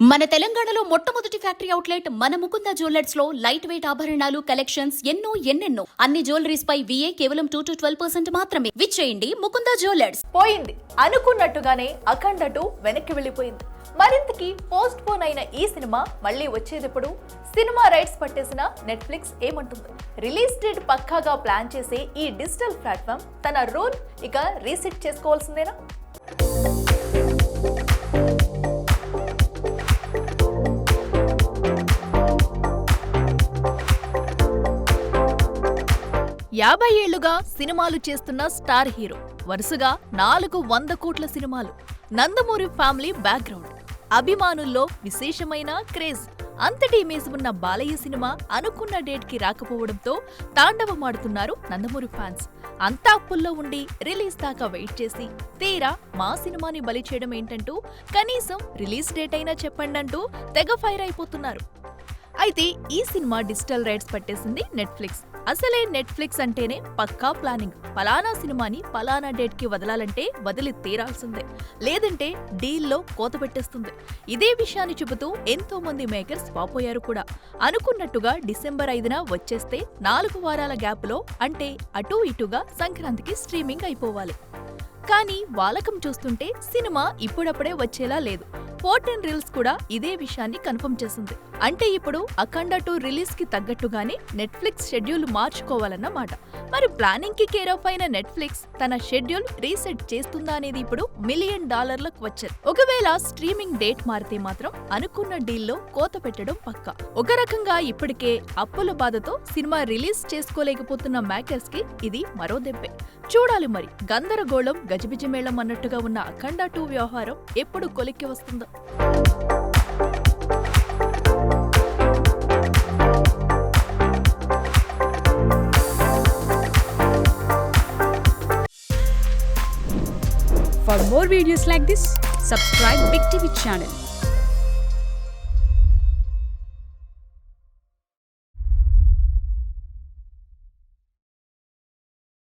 మన తెలంగాణలో మొట్టమొదటి ఫ్యాక్టరీ అవుట్లెట్ మన ముకుంద జ్యువెలర్స్ లో లైట్ వెయిట్ ఆభరణాలు కలెక్షన్స్ ఎన్నెన్నో అన్ని జ్యువెలరీస్ పై VA కేవలం 2 to 12% మాత్రమే. విచ్చేయండి ముకుంద జ్యువెలర్స్. పోయింది అనుకున్నట్టుగానే అఖండ 2 వెనక్కి వెళ్ళిపోయింది. మరింతకి పోస్ట్ పోన్ అయిన ఈ సినిమా మళ్ళీ వచ్చేటప్పుడు సినిమా రైట్స్ పట్టేసిన నెట్ఫ్లిక్స్ ఏమంటుంది? రిలీజ్ డేట్ పక్కాగా ప్లాన్ చేసే ఈ డిజిటల్ ప్లాట్ఫామ్ తన రూల్ ఇక రీసెట్ చేసుకోవాల్సిందేనా? యాభై ఏళ్లుగా సినిమాలు చేస్తున్న స్టార్ హీరో, వరుసగా 400 కోట్ల సినిమాలు, నందమూరి ఫ్యామిలీ బ్యాక్గ్రౌండ్, అభిమానుల్లో విశేషమైన క్రేజ్, అంతటి ఇమేజ్ ఉన్న బాలయ్య సినిమా అనుకున్న డేట్ కి రాకపోవడంతో తాండవమాడుతున్నారు నందమూరి ఫ్యాన్స్. అంతా అప్పుల్లో ఉండి రిలీజ్ దాకా వెయిట్ చేసి తీరా మా సినిమాని బలి చేయడం ఏంటంటూ కనీసం రిలీజ్ డేట్ అయినా చెప్పండంటూ తెగ ఫైర్ అయిపోతున్నారు. అయితే ఈ సినిమా డిజిటల్ రైట్స్ పట్టేసింది నెట్ఫ్లిక్స్. అసలే నెట్ఫ్లిక్స్ అంటేనే పక్కా ప్లానింగ్. పలానా సినిమాని పలానా డేట్ కి వదలాలంటే వదిలి తీరాల్సిందే, లేదంటే డీల్లో కోత పెట్టేస్తుంది. ఇదే విషయాన్ని చెబుతూ ఎంతో మంది మేకర్స్ వాపోయారు కూడా. అనుకున్నట్టుగా డిసెంబర్ 5న వచ్చేస్తే 4 వారాల గ్యాప్ లో, అంటే అటూ ఇటుగా సంక్రాంతికి స్ట్రీమింగ్ అయిపోవాలి. కానీ వాలకం చూస్తుంటే సినిమా ఇప్పుడప్పుడే వచ్చేలా లేదు. 14 రీల్స్ కూడా ఇదే విషయాన్ని కన్ఫర్మ్ చేసింది. అంటే ఇప్పుడు అఖండ 2 రిలీజ్ కి తగ్గట్టుగానే నెట్ఫ్లిక్స్ షెడ్యూల్ మార్చుకోవాలన్నమాట. మరి ప్లానింగ్ కి కేర్ ఆఫ్ అయిన నెట్ఫ్లిక్స్ తన షెడ్యూల్ రీసెట్ చేస్తుందా అనేది ఇప్పుడు $1 మిలియన్ క్వశ్చన్. ఒకవేళ స్ట్రీమింగ్ డేట్ మారితే మాత్రం అనుకున్న డీల్లో కోత పెట్టడం పక్కా. ఒక రకంగా ఇప్పటికే అప్పుల బాధతో సినిమా రిలీజ్ చేసుకోలేకపోతున్న మేకర్స్ కి ఇది మరో దెబ్బే. చూడాలి మరి గందరగోళం గజిబిజిమేళం అన్నట్టుగా ఉన్న అఖండ 2 వ్యవహారం ఎప్పుడు కొలిక్కి వస్తుందో. For more videos like this, subscribe Big TV channel.